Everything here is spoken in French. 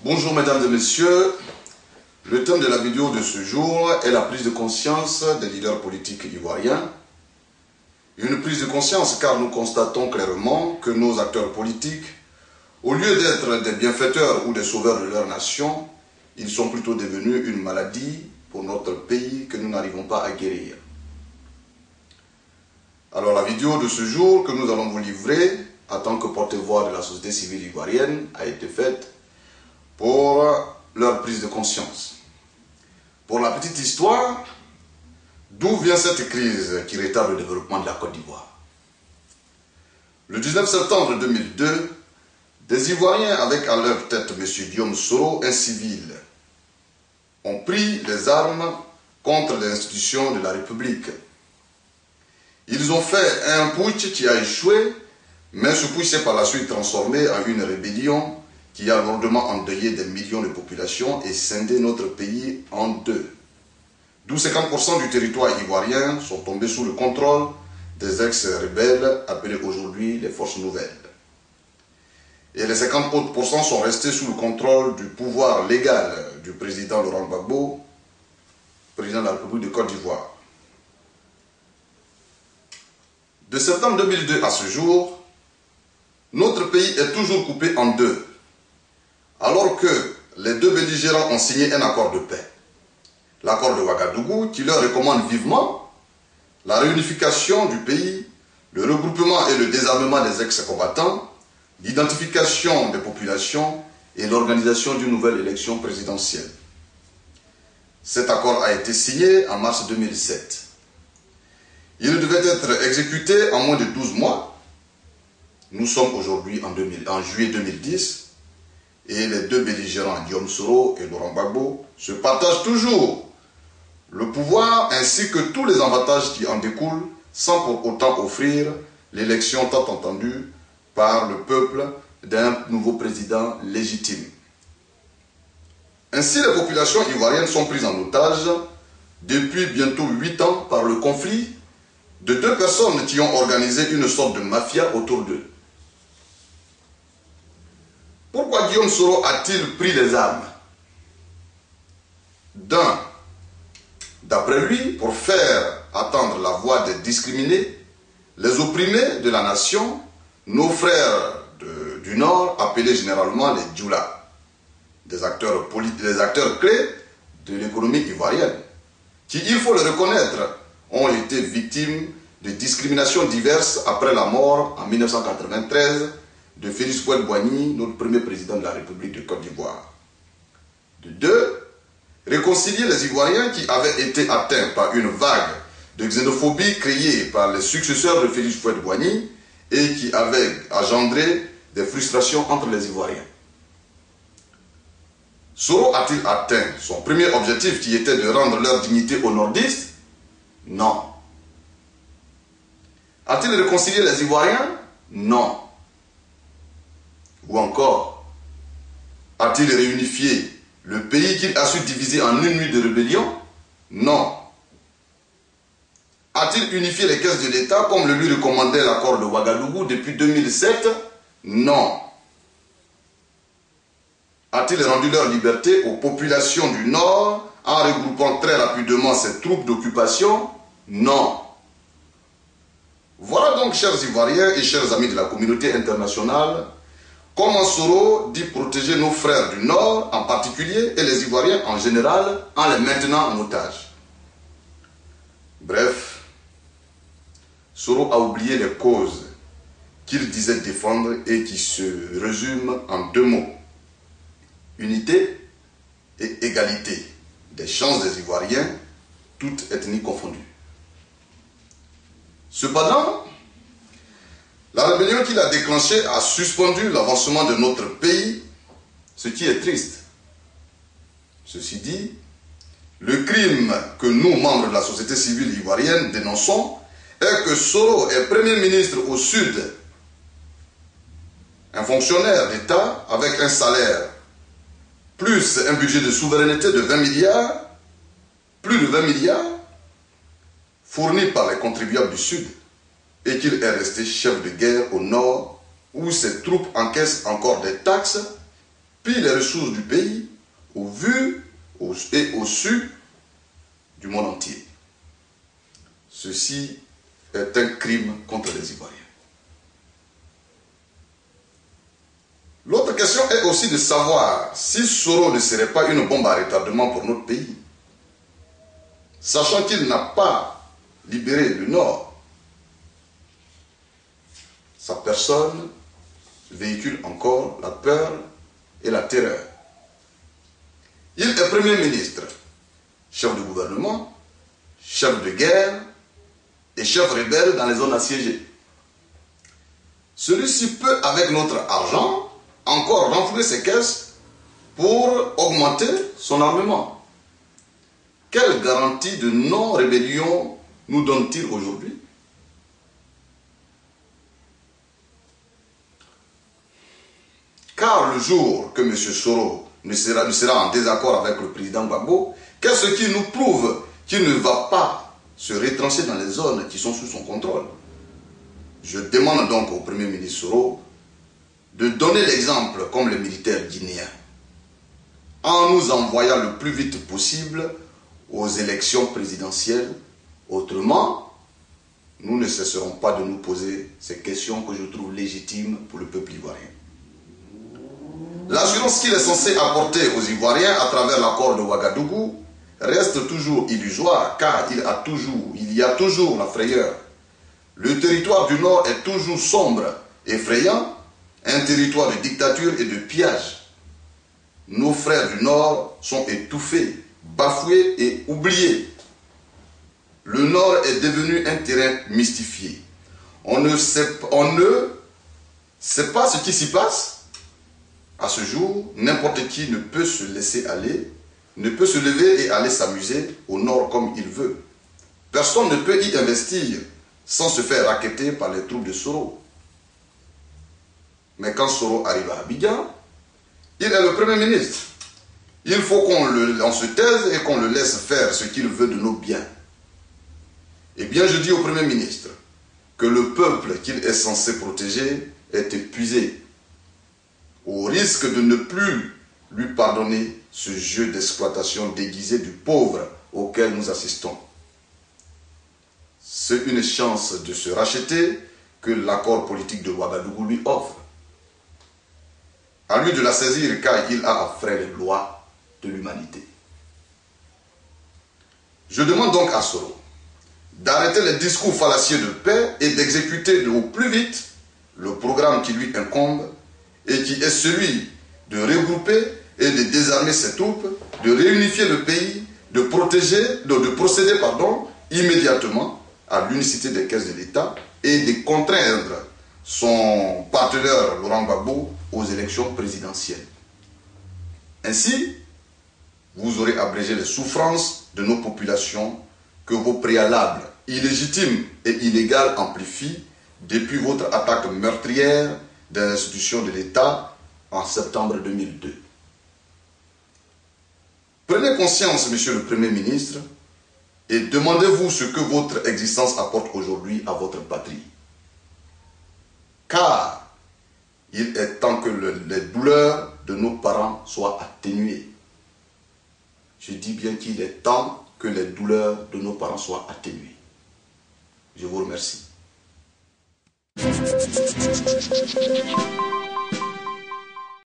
Bonjour mesdames et messieurs, le thème de la vidéo de ce jour est la prise de conscience des leaders politiques ivoiriens. Une prise de conscience car nous constatons clairement que nos acteurs politiques, au lieu d'être des bienfaiteurs ou des sauveurs de leur nation, ils sont plutôt devenus une maladie pour notre pays que nous n'arrivons pas à guérir. Alors la vidéo de ce jour que nous allons vous livrer en tant que porte-voix de la société civile ivoirienne a été faite pour leur prise de conscience. Pour la petite histoire, d'où vient cette crise qui retarde le développement de la Côte d'Ivoire? Le 19 septembre 2002, des Ivoiriens avec à leur tête M. Guillaume Soro, un civil, ont pris les armes contre les institutions de la République. Ils ont fait un putsch qui a échoué, mais ce putsch s'est par la suite transformé en une rébellion qui a lourdement endeuillé des millions de populations et scindé notre pays en deux. D'où 50% du territoire ivoirien sont tombés sous le contrôle des ex-rebelles appelés aujourd'hui les forces nouvelles. Et les 50 autres pourcents sont restés sous le contrôle du pouvoir légal du président Laurent Gbagbo, président de la République de Côte d'Ivoire. De septembre 2002 à ce jour, notre pays est toujours coupé en deux, alors que les deux belligérants ont signé un accord de paix. L'accord de Ouagadougou qui leur recommande vivement la réunification du pays, le regroupement et le désarmement des ex-combattants, l'identification des populations et l'organisation d'une nouvelle élection présidentielle. Cet accord a été signé en mars 2007. Il devait être exécuté en moins de 12 mois. Nous sommes aujourd'hui en juillet 2010 et les deux belligérants, Guillaume Soro et Laurent Gbagbo, se partagent toujours le pouvoir ainsi que tous les avantages qui en découlent sans pour autant offrir l'élection tant entendue par le peuple d'un nouveau président légitime. Ainsi, les populations ivoiriennes sont prises en otage depuis bientôt 8 ans par le conflit de deux personnes qui ont organisé une sorte de mafia autour d'eux. Pourquoi Guillaume Soro a-t-il pris les armes? D'un, d'après lui, pour faire attendre la voix des discriminés, les opprimés de la nation, nos frères du Nord, appelés généralement les Djoula, des acteurs clés de l'économie ivoirienne, qui, il faut le reconnaître, ont été victimes de discriminations diverses après la mort en 1993 de Félix Houphouët-Boigny, notre premier président de la République de Côte d'Ivoire. De deux, réconcilier les Ivoiriens qui avaient été atteints par une vague de xénophobie créée par les successeurs de Félix Houphouët-Boigny et qui avait engendré des frustrations entre les Ivoiriens. Soro a-t-il atteint son premier objectif qui était de rendre leur dignité aux nordistes? Non. A-t-il réconcilié les Ivoiriens? Non. Ou encore, a-t-il réunifié le pays qu'il a su diviser en une nuit de rébellion? Non. A-t-il unifié les caisses de l'État comme le lui recommandait l'accord de Ouagadougou depuis 2007? Non. A-t-il rendu leur liberté aux populations du Nord en regroupant très rapidement ses troupes d'occupation? Non. Voilà donc, chers Ivoiriens et chers amis de la communauté internationale, comment Soro dit protéger nos frères du Nord en particulier et les Ivoiriens en général en les maintenant en otage. Bref, Soro a oublié les causes qu'il disait défendre et qui se résument en deux mots: unité et égalité des chances des Ivoiriens, toutes ethnies confondues. Cependant, la rébellion qu'il a déclenchée a suspendu l'avancement de notre pays, ce qui est triste. Ceci dit, le crime que nous, membres de la société civile ivoirienne, dénonçons est que Soro est Premier ministre au Sud, un fonctionnaire d'État avec un salaire, plus un budget de souveraineté de 20 milliards, plus de 20 milliards, fournis par les contribuables du Sud. et qu'il est resté chef de guerre au nord, où ses troupes encaissent encore des taxes, pillent les ressources du pays, au vu et au su du monde entier. Ceci est un crime contre les Ivoiriens. L'autre question est aussi de savoir si Soro ne serait pas une bombe à retardement pour notre pays, sachant qu'il n'a pas libéré le Nord. Sa personne véhicule encore la peur et la terreur. Il est Premier ministre, chef de gouvernement, chef de guerre et chef rebelle dans les zones assiégées. Celui-ci peut, avec notre argent, encore renflouer ses caisses pour augmenter son armement. Quelle garantie de non-rébellion nous donne-t-il aujourd'hui? Car le jour que M. Soro ne sera en désaccord avec le président Gbagbo, qu'est-ce qui nous prouve qu'il ne va pas se retrancher dans les zones qui sont sous son contrôle? Je demande donc au Premier ministre Soro de donner l'exemple comme les militaires guinéens, en nous envoyant le plus vite possible aux élections présidentielles. Autrement, nous ne cesserons pas de nous poser ces questions que je trouve légitimes pour le peuple ivoirien. L'assurance qu'il est censé apporter aux Ivoiriens à travers l'accord de Ouagadougou reste toujours illusoire, car il y a toujours la frayeur. Le territoire du Nord est toujours sombre, effrayant, un territoire de dictature et de pillage. Nos frères du Nord sont étouffés, bafoués et oubliés. Le Nord est devenu un terrain mystifié. On ne sait pas ce qui s'y passe. À ce jour, n'importe qui ne peut se laisser aller, ne peut se lever et aller s'amuser au Nord comme il veut. Personne ne peut y investir sans se faire racketter par les troupes de Soro. Mais quand Soro arrive à Abidjan, il est le Premier ministre. Il faut qu'on se taise et qu'on le laisse faire ce qu'il veut de nos biens. Eh bien, je dis au Premier ministre que le peuple qu'il est censé protéger est épuisé, au risque de ne plus lui pardonner ce jeu d'exploitation déguisé du pauvre auquel nous assistons. C'est une chance de se racheter que l'accord politique de Ouagadougou lui offre. À lui de la saisir car il a enfreint les lois de l'humanité. Je demande donc à Soro d'arrêter les discours fallacieux de paix et d'exécuter au plus vite le programme qui lui incombe et qui est celui de regrouper et de désarmer ses troupes, de réunifier le pays, de procéder immédiatement à l'unicité des caisses de l'État et de contraindre son partenaire Laurent Gbagbo aux élections présidentielles. Ainsi, vous aurez abrégé les souffrances de nos populations que vos préalables illégitimes et illégales amplifient depuis votre attaque meurtrière des institutions de l'État en septembre 2002. Prenez conscience, Monsieur le Premier ministre, et demandez-vous ce que votre existence apporte aujourd'hui à votre patrie. Car il est temps que les douleurs de nos parents soient atténuées. Je dis bien qu'il est temps que les douleurs de nos parents soient atténuées. Je vous remercie.